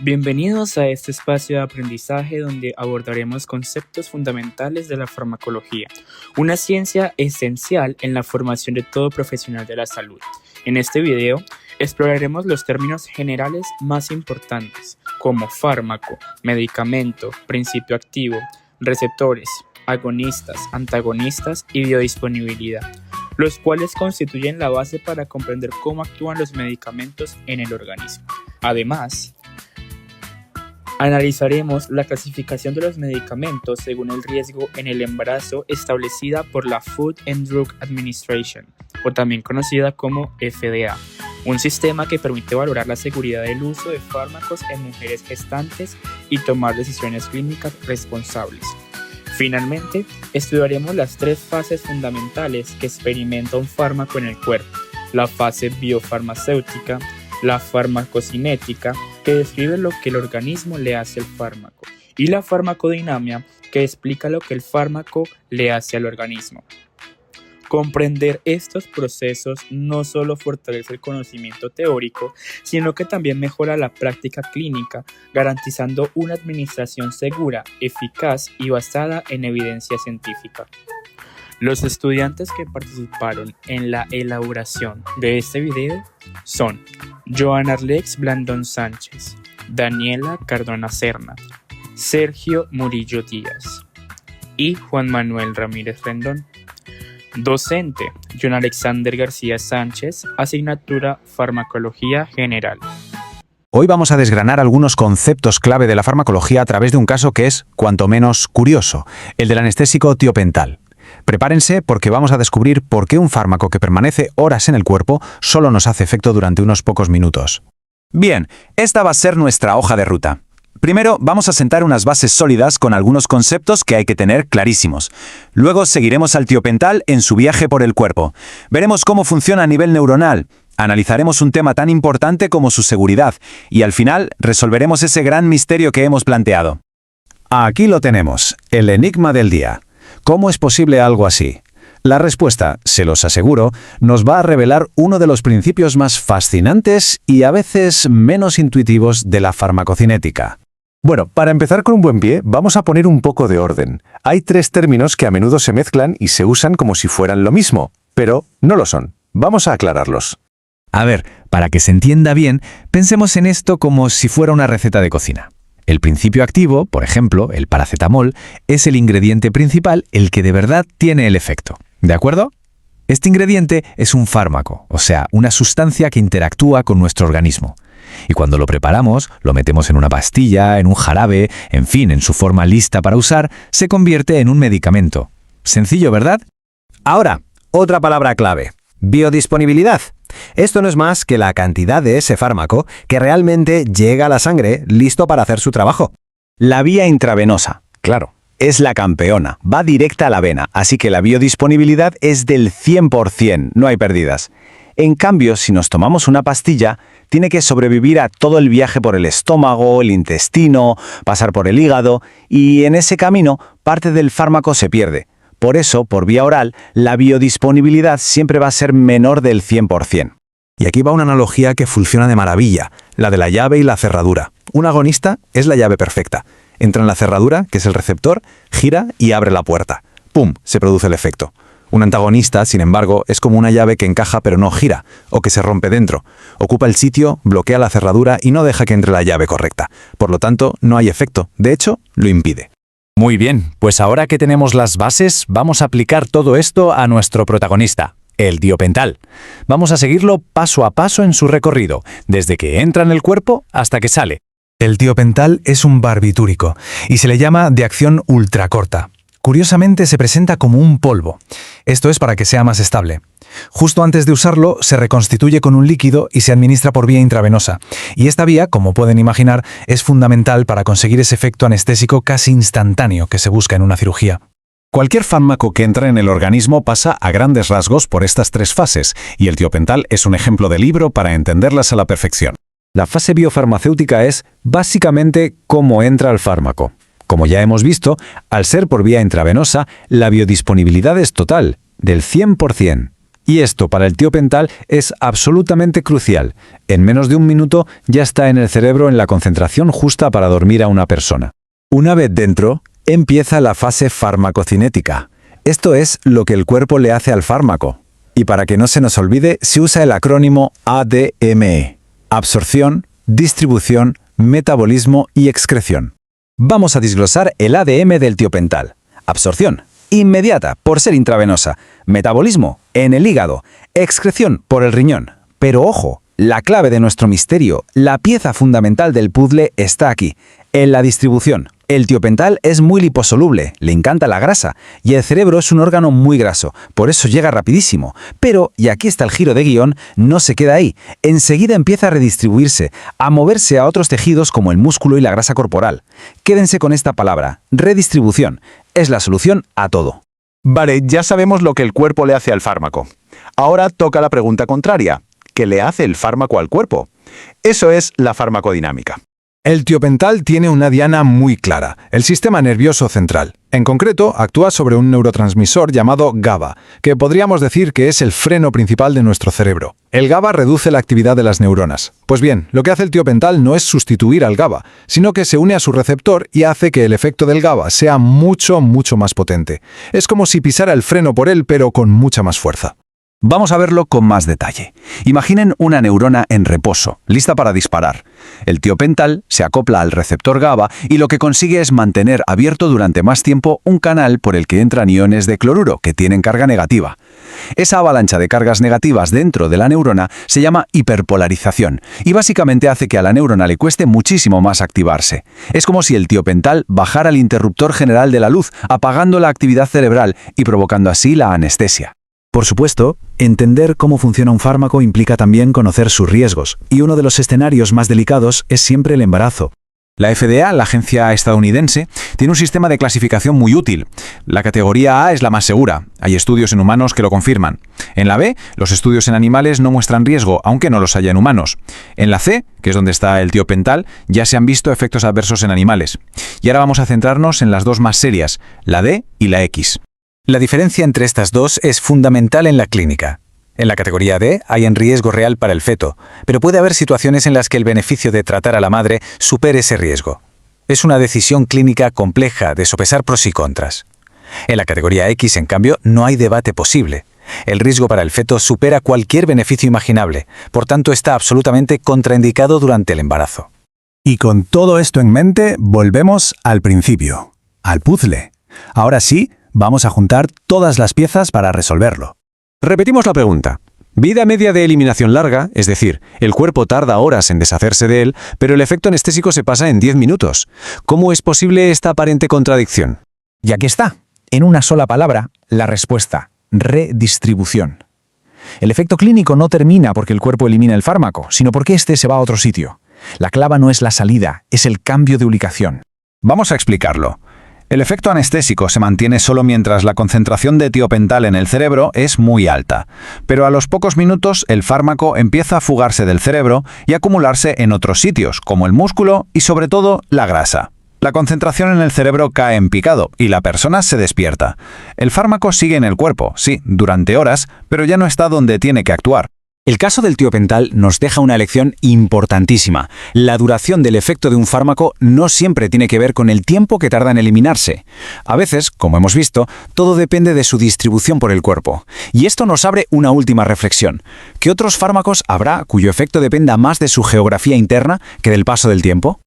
Bienvenidos a este espacio de aprendizaje donde abordaremos conceptos fundamentales de la farmacología, una ciencia esencial en la formación de todo profesional de la salud. En este video exploraremos los términos generales más importantes, como fármaco, medicamento, principio activo, receptores, agonistas, antagonistas y biodisponibilidad, los cuales constituyen la base para comprender cómo actúan los medicamentos en el organismo. Además, analizaremos la clasificación de los medicamentos según el riesgo en el embarazo establecida por la Food and Drug Administration, o también conocida como FDA, un sistema que permite valorar la seguridad del uso de fármacos en mujeres gestantes y tomar decisiones clínicas responsables. Finalmente, estudiaremos las tres fases fundamentales que experimenta un fármaco en el cuerpo: la fase biofarmacéutica, la farmacocinética, que describe lo que el organismo le hace al fármaco, y la farmacodinámica, que explica lo que el fármaco le hace al organismo. Comprender estos procesos no solo fortalece el conocimiento teórico, sino que también mejora la práctica clínica, garantizando una administración segura, eficaz y basada en evidencia científica. Los estudiantes que participaron en la elaboración de este video son Joan Arlex Blandón Sánchez, Daniela Cardona Serna, Sergio Murillo Díaz y Juan Manuel Ramírez Rendón. Docente, John Alexander García Sánchez, asignatura Farmacología General. Hoy vamos a desgranar algunos conceptos clave de la farmacología a través de un caso que es, cuanto menos, curioso, el del anestésico tiopental. Prepárense porque vamos a descubrir por qué un fármaco que permanece horas en el cuerpo solo nos hace efecto durante unos pocos minutos. Bien, esta va a ser nuestra hoja de ruta. Primero, vamos a sentar unas bases sólidas con algunos conceptos que hay que tener clarísimos. Luego seguiremos al tiopental en su viaje por el cuerpo. Veremos cómo funciona a nivel neuronal. Analizaremos un tema tan importante como su seguridad. Y al final, resolveremos ese gran misterio que hemos planteado. Aquí lo tenemos, el enigma del día. ¿Cómo es posible algo así? La respuesta, se los aseguro, nos va a revelar uno de los principios más fascinantes y a veces menos intuitivos de la farmacocinética. Bueno, para empezar con un buen pie, vamos a poner un poco de orden. Hay tres términos que a menudo se mezclan y se usan como si fueran lo mismo, pero no lo son. Vamos a aclararlos. A ver, para que se entienda bien, pensemos en esto como si fuera una receta de cocina. El principio activo, por ejemplo, el paracetamol, es el ingrediente principal, el que de verdad tiene el efecto. ¿De acuerdo? Este ingrediente es un fármaco, o sea, una sustancia que interactúa con nuestro organismo. Y cuando lo preparamos, lo metemos en una pastilla, en un jarabe, en fin, en su forma lista para usar, se convierte en un medicamento. Sencillo, ¿verdad? Ahora, otra palabra clave: biodisponibilidad. Esto no es más que la cantidad de ese fármaco que realmente llega a la sangre listo para hacer su trabajo. La vía intravenosa, claro, es la campeona, va directa a la vena, así que la biodisponibilidad es del 100%, no hay pérdidas. En cambio, si nos tomamos una pastilla, tiene que sobrevivir a todo el viaje por el estómago, el intestino, pasar por el hígado, y en ese camino parte del fármaco se pierde. Por eso, por vía oral, la biodisponibilidad siempre va a ser menor del 100%. Y aquí va una analogía que funciona de maravilla, la de la llave y la cerradura. Un agonista es la llave perfecta. Entra en la cerradura, que es el receptor, gira y abre la puerta. ¡Pum!, se produce el efecto. Un antagonista, sin embargo, es como una llave que encaja pero no gira, o que se rompe dentro. Ocupa el sitio, bloquea la cerradura y no deja que entre la llave correcta. Por lo tanto, no hay efecto. De hecho, lo impide. Muy bien, pues ahora que tenemos las bases, vamos a aplicar todo esto a nuestro protagonista, el tiopental. Vamos a seguirlo paso a paso en su recorrido, desde que entra en el cuerpo hasta que sale. El tiopental es un barbitúrico y se le llama de acción ultracorta. Curiosamente se presenta como un polvo. Esto es para que sea más estable. Justo antes de usarlo, se reconstituye con un líquido y se administra por vía intravenosa. Y esta vía, como pueden imaginar, es fundamental para conseguir ese efecto anestésico casi instantáneo que se busca en una cirugía. Cualquier fármaco que entra en el organismo pasa a grandes rasgos por estas tres fases, y el tiopental es un ejemplo de libro para entenderlas a la perfección. La fase biofarmacéutica es básicamente cómo entra el fármaco. Como ya hemos visto, al ser por vía intravenosa, la biodisponibilidad es total, del 100%. Y esto para el tiopental es absolutamente crucial. En menos de un minuto ya está en el cerebro en la concentración justa para dormir a una persona. Una vez dentro, empieza la fase farmacocinética. Esto es lo que el cuerpo le hace al fármaco. Y para que no se nos olvide, se usa el acrónimo ADME. Absorción, distribución, metabolismo y excreción. Vamos a desglosar el ADM del tiopental. Absorción, inmediata, por ser intravenosa. Metabolismo, en el hígado. Excreción, por el riñón. Pero ojo, la clave de nuestro misterio, la pieza fundamental del puzzle está aquí, en la distribución. El tiopental es muy liposoluble, le encanta la grasa, y el cerebro es un órgano muy graso, por eso llega rapidísimo. Pero, y aquí está el giro de guión, no se queda ahí. Enseguida empieza a redistribuirse, a moverse a otros tejidos como el músculo y la grasa corporal. Quédense con esta palabra, redistribución. Es la solución a todo. Vale, ya sabemos lo que el cuerpo le hace al fármaco. Ahora toca la pregunta contraria. ¿Qué le hace el fármaco al cuerpo? Eso es la farmacodinámica. El tiopental tiene una diana muy clara, el sistema nervioso central. En concreto, actúa sobre un neurotransmisor llamado GABA, que podríamos decir que es el freno principal de nuestro cerebro. El GABA reduce la actividad de las neuronas. Pues bien, lo que hace el tiopental no es sustituir al GABA, sino que se une a su receptor y hace que el efecto del GABA sea mucho más potente. Es como si pisara el freno por él, pero con mucha más fuerza. Vamos a verlo con más detalle. Imaginen una neurona en reposo, lista para disparar. El tiopental se acopla al receptor GABA y lo que consigue es mantener abierto durante más tiempo un canal por el que entran iones de cloruro que tienen carga negativa. Esa avalancha de cargas negativas dentro de la neurona se llama hiperpolarización y básicamente hace que a la neurona le cueste muchísimo más activarse. Es como si el tiopental bajara el interruptor general de la luz, apagando la actividad cerebral y provocando así la anestesia. Por supuesto, entender cómo funciona un fármaco implica también conocer sus riesgos, y uno de los escenarios más delicados es siempre el embarazo. La FDA, la agencia estadounidense, tiene un sistema de clasificación muy útil. La categoría A es la más segura. Hay estudios en humanos que lo confirman. En la B, los estudios en animales no muestran riesgo, aunque no los haya en humanos. En la C, que es donde está el tiopental, ya se han visto efectos adversos en animales. Y ahora vamos a centrarnos en las dos más serias, la D y la X. La diferencia entre estas dos es fundamental en la clínica. En la categoría D hay en riesgo real para el feto, pero puede haber situaciones en las que el beneficio de tratar a la madre supere ese riesgo. Es una decisión clínica compleja de sopesar pros y contras. En la categoría X, en cambio, no hay debate posible. El riesgo para el feto supera cualquier beneficio imaginable, por tanto está absolutamente contraindicado durante el embarazo. Y con todo esto en mente, volvemos al principio, al puzzle. Ahora sí, vamos a juntar todas las piezas para resolverlo. Repetimos la pregunta. Vida media de eliminación larga, es decir, el cuerpo tarda horas en deshacerse de él, pero el efecto anestésico se pasa en 10 minutos. ¿Cómo es posible esta aparente contradicción? Y aquí está, en una sola palabra, la respuesta: redistribución. El efecto clínico no termina porque el cuerpo elimina el fármaco, sino porque éste se va a otro sitio. La clave no es la salida, es el cambio de ubicación. Vamos a explicarlo. El efecto anestésico se mantiene solo mientras la concentración de tiopental en el cerebro es muy alta, pero a los pocos minutos el fármaco empieza a fugarse del cerebro y acumularse en otros sitios, como el músculo y sobre todo la grasa. La concentración en el cerebro cae en picado y la persona se despierta. El fármaco sigue en el cuerpo, sí, durante horas, pero ya no está donde tiene que actuar. El caso del tiopental nos deja una lección importantísima. La duración del efecto de un fármaco no siempre tiene que ver con el tiempo que tarda en eliminarse. A veces, como hemos visto, todo depende de su distribución por el cuerpo. Y esto nos abre una última reflexión. ¿Qué otros fármacos habrá cuyo efecto dependa más de su geografía interna que del paso del tiempo?